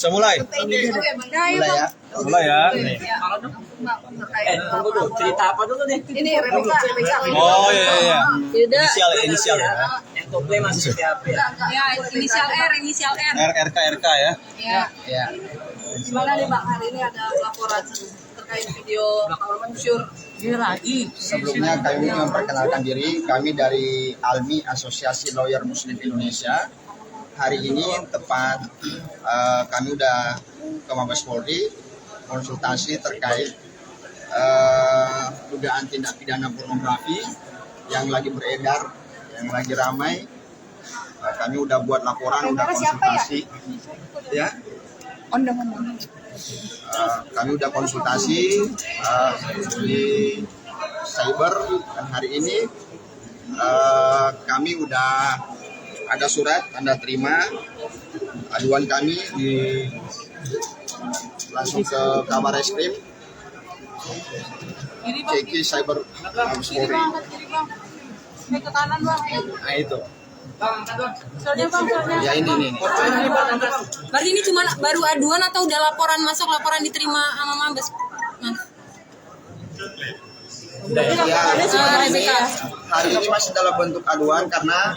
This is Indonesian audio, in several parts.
Bisa mulai. Mulai ya. Mulai ya. Tunggu dulu, cerita apa dulu nih? Ini Rebecca. Oh iya. Inisial ya. Yang komplain masih seperti apa ya? Ya, inisial R. RK ya. Ya. Gimana nih Bang, hari ini ada laporan terkait video mansur ini lagi. Sebelumnya kami memperkenalkan diri, kami dari ALMI, Asosiasi Lawyer Muslim Indonesia. Hari ini tepat kami udah ke Mabes Polri konsultasi terkait dugaan tindak pidana pornografi yang lagi beredar, yang lagi ramai. Kami udah buat laporan, udah konsultasi, ya. Kami udah konsultasi di cyber, dan hari ini kami udah ada surat Anda terima aduan kami langsung ke Kabar Reskrim CK Cyber Mabes Polri. Ke kanan Bang. Nah itu. Soalnya Bang. Ya ini. Berarti ini cuma baru aduan atau udah laporan diterima sama Mabes? Ya, hari ini masih dalam bentuk aduan karena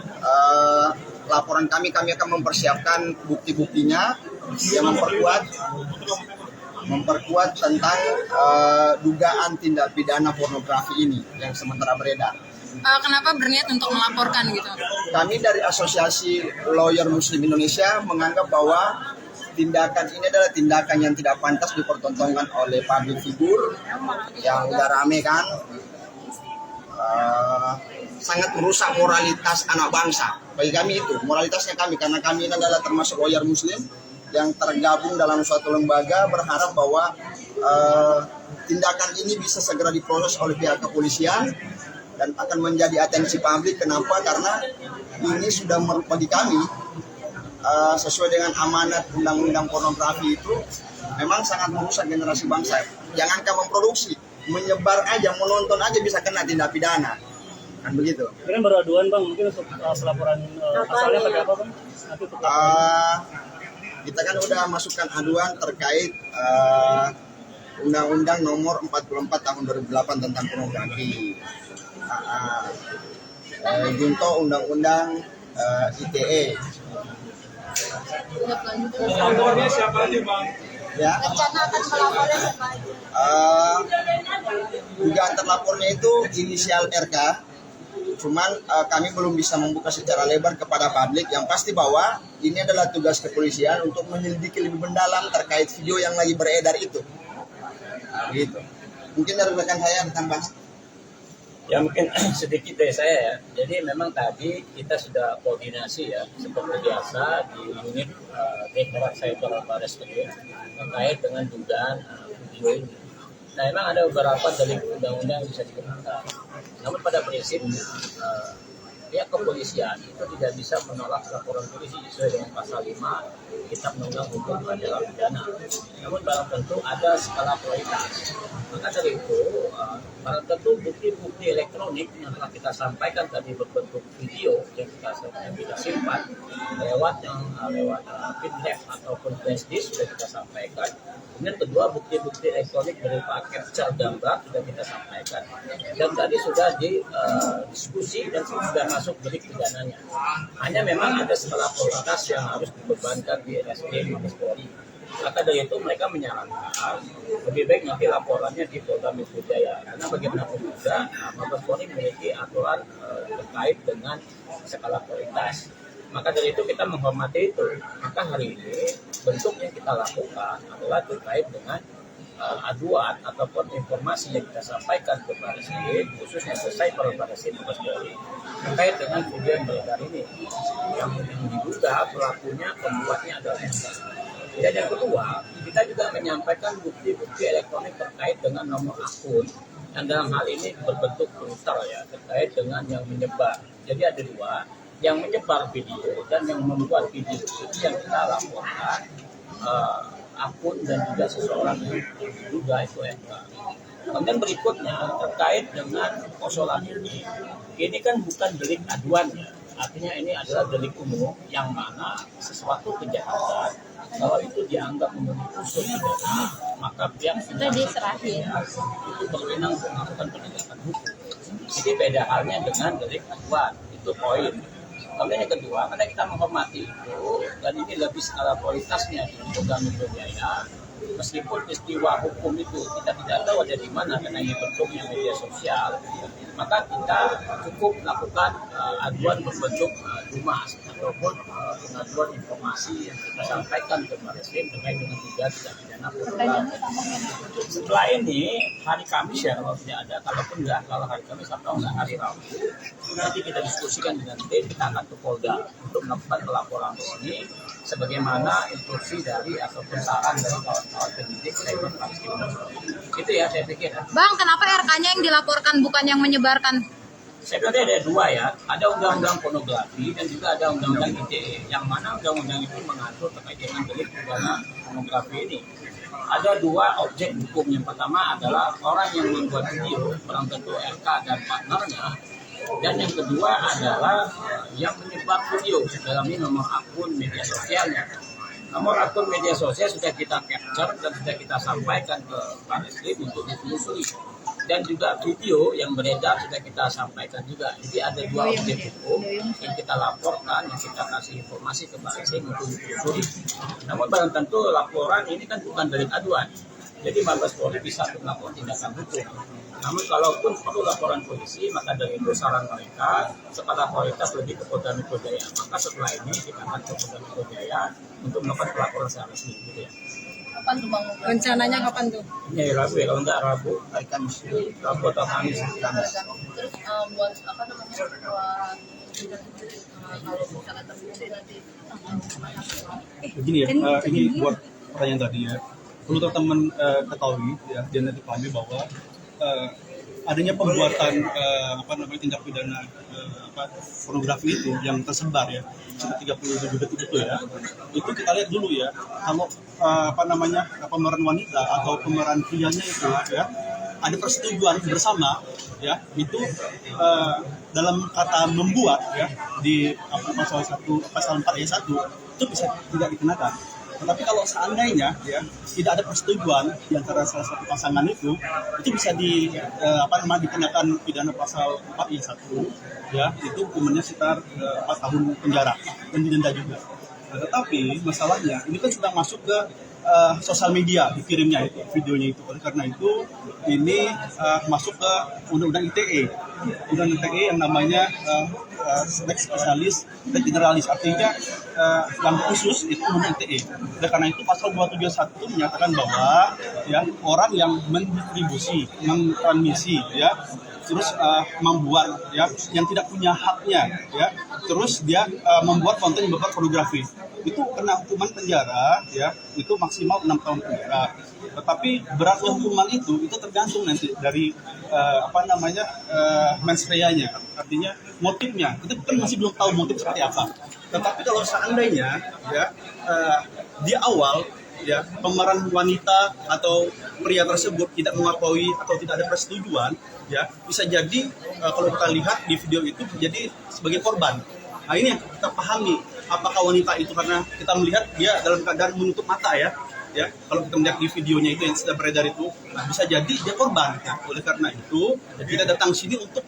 laporan kami akan mempersiapkan bukti-buktinya yang memperkuat tentang dugaan tindak pidana pornografi ini yang sementara beredar. Kenapa berniat untuk melaporkan gitu? Kami dari Asosiasi Lawyer Muslim Indonesia menganggap bahwa tindakan ini adalah tindakan yang tidak pantas dipertontonkan oleh public figure yang udah rame kan, sangat merusak moralitas anak bangsa. Bagi kami itu moralitasnya kami, karena kami ini adalah termasuk lawyer muslim yang tergabung dalam suatu lembaga, berharap bahwa tindakan ini bisa segera diproses oleh pihak kepolisian dan akan menjadi atensi publik. Kenapa? Karena ini sudah bagi kami sesuai dengan amanat undang-undang pornografi itu memang sangat merusak generasi bangsa. Jangankan memproduksi, menyebar aja, menonton aja bisa kena tindak pidana. Kan begitu. Ini baru aduan Bang, mungkin untuk pelaporan pasalnya pakai apa Bang? Nanti untuk kita kan udah masukkan aduan terkait Undang-Undang Nomor 44 Tahun 2008 tentang pornografi. Junto Undang-Undang ITE. Lapornya siapa aja Bang? Ya. Rencana akan melaporkan siapa aja? Dugaan terlapornya itu inisial RK. Cuman kami belum bisa membuka secara lebar kepada publik. Yang pasti bahwa ini adalah tugas kepolisian untuk menyelidiki lebih mendalam terkait video yang lagi beredar itu. Gitu. Mungkin dari rekan saya ada tambahan. Ya mungkin sedikit dari saya ya. Jadi memang tadi kita sudah koordinasi ya seperti biasa di unit Direktorat Cyber Baris Krim terkait dengan dugaan video ini. Nah memang ada beberapa delik undang-undang yang bisa dikenakan. Namun pada prinsip pihak kepolisian itu tidak bisa menolak laporan polisi sesuai dengan pasal 5 Kitab Undang-Undang Hukum Acara Pidana. Namun barang tentu ada skala prioritas. Maka dari itu barang tentu bukti-bukti elektronik yang telah kita sampaikan tadi berbentuk video yang kita simpan lewat pin drive ataupun flash disk sudah kita sampaikan. Kemudian kedua, bukti-bukti elektronik berupa capture gambar sudah kita sampaikan. Dan tadi sudah didiskusi dan sudah masuk delik pidananya. Hanya memang ada skala prioritas yang harus dibebankan di RSKM Mabes Polri. Maka dari itu mereka menyarankan lebih baik nanti laporannya di Polda Metro Jaya. Karena bagaimanapun juga Mabes Polri memiliki aturan terkait dengan skala prioritas. Maka dari itu kita menghormati itu. Maka hari ini bentuk yang kita lakukan adalah terkait dengan aduan ataupun informasi yang kita sampaikan ke Baris Krim, khususnya selesai para Baris Krim Mabes Polri terkait dengan video yang beredar ini yang diduga pelakunya pembuatnya adalah MK. Dan yang kedua, kita juga menyampaikan bukti-bukti elektronik terkait dengan nomor akun yang dalam hal ini berbentuk brutal ya, terkait dengan yang menyebar. Jadi ada dua, yang menyebar video dan yang membuat video itu yang kita laporkan akun dan juga seseorang yang diduga itu MK. Kemudian berikutnya terkait dengan persoalan ini kan bukan delik aduan ya, Artinya ini adalah delik umum yang mana sesuatu kejahatan kalau itu dianggap memenuhi unsur pidana, maka pihak Itu diserahin. itu berwenang untuk melakukan penegakan hukum. Jadi beda halnya dengan delik aduan, itu poin. Kemudian yang kedua, karena kita menghormati itu dan ini lebih skala kualitasnya di Polda Metro Jaya. Meskipun peristiwa hukum itu kita tidak tahu ada di mana karena ini bentuknya media sosial, maka kita cukup melakukan aduan berbentuk dumas ataupun pengaduan informasi yang kita sampaikan ke Barreskrim terkait dengan dugaan tindak pidana pornografi. Setelah ini hari Kamis ya kalau tidak ada, kalaupun enggak, kalau hari Kamis atau enggak hari Rabu, nanti kita diskusikan dengan tim, kita akan ke Polda untuk melakukan pelaporan resmi sebagaimana instruksi dari ataupun saran dari kawan-kawan penyidik Cyber Barreskrim. Itu ya saya pikir. Bang, kenapa RK-nya yang dilaporkan bukan yang menyebarkan? Saya pikir ada dua ya, ada undang-undang pornografi dan juga ada undang-undang ITE. Yang mana undang-undang itu mengatur terkait dengan delik pidana pornografi ini. Ada dua objek hukum. Yang pertama adalah orang yang membuat video, barang tentu RK dan partnernya. Dan yang kedua adalah yang menyebar video dalam ini nomor akun media sosialnya. Nomor akun media sosial sudah kita capture dan sudah kita sampaikan ke Barreskrim untuk ditelusuri. Dan juga video yang beredar sudah kita sampaikan juga. Jadi ada dua objek hukum yang kita laporkan, yang kita kasih informasi ke Barreskrim untuk ditelusuri. Namun barang tentu laporan ini kan bukan delik aduan. Jadi Mabes Polri bisa melakukan tindakan hukum. Namun kalaupun perlu laporan polisi, maka dari itu saran mereka skala kualitas lebih ke Polda Metro Jaya. Maka setelah ini kita akan ke Polda Metro Jaya untuk melakukan pelaporan secara resmi. Gitu ya. Kapan tuh Bang? Rencananya kapan tuh? Ini Rabu ya, kalau enggak Rabu, Hari Kamis. Rabu atau Kamis. Terus buat apa namanya? Buat kalau misalnya terbukti nanti Begini ya, ini buat pertanyaan tadi ya. Perlu teman-teman ketahui ya, dan nanti pahami bahwa adanya pembuatan tindak pidana pornografi itu yang tersebar ya sekitar 37 detik itu ya, itu kita lihat dulu ya kalau pemeran wanita atau pemeran prianya itu ya ada persetujuan bersama ya, itu dalam kata membuat ya di pasal 4 ayat 1 itu bisa tidak dikenakan. Tetapi kalau seandainya ya tidak ada persetujuan di antara salah satu pasangan itu bisa dikenakan pidana pasal 4 ayat 1 ya, itu hukumannya sekitar 4 tahun penjara dan didenda juga. Nah, tetapi masalahnya ini kan sudah masuk ke sosial media dikirimnya itu videonya itu. Oleh karena itu ini masuk ke undang-undang ITE. Undang-undang ITE yang namanya lex spesialis dan generalis, artinya yang khusus itu undang ITE. Oleh karena itu pasal 271 menyatakan bahwa ya orang yang mendistribusi, mentransmisi ya, terus membuat ya yang tidak punya haknya ya, terus dia membuat konten yang berupa pornografi, itu kena hukuman penjara ya, itu maksimal 6 tahun penjara. Tetapi beratnya hukuman itu tergantung nanti dari mens reanya, artinya motifnya. Kita kan masih belum tahu motif seperti apa. Tetapi kalau seandainya ya di awal ya pemeran wanita atau pria tersebut tidak mengakui atau tidak ada persetujuan ya, bisa jadi kalau kita lihat di video itu jadi sebagai korban. Nah ini yang kita pahami, apakah wanita itu karena kita melihat dia dalam keadaan menutup mata ya kalau kita melihat di videonya itu yang sudah beredar itu, nah, bisa jadi dia korban ya. Oleh karena itu kita datang sini untuk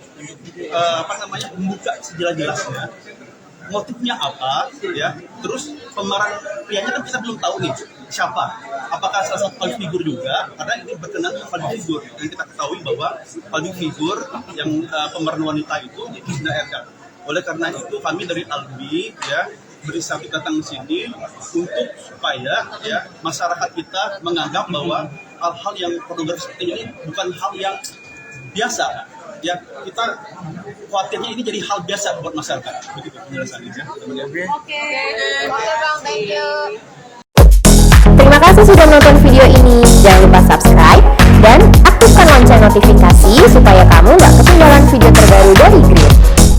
membuka sejelas-jelasnya motifnya apa ya, terus pemeran prianya kan kita belum tahu nih siapa, apakah salah satu public figure juga, karena ini berkenaan dengan public figure yang kita ketahui bahwa public figure yang pemeran wanita itu sudah RK. Oleh karena itu kami dari Albi ya berinisiatif datang ke sini untuk supaya ya masyarakat kita menganggap bahwa hal-hal yang pornografi seperti ini bukan hal yang biasa ya, kita khawatirnya ini jadi hal biasa buat masyarakat. Begitu penjelasannya ya. Oke Bang, thank you. Terima kasih sudah menonton video ini. Jangan lupa subscribe dan aktifkan lonceng notifikasi supaya kamu nggak ketinggalan video terbaru dari Green.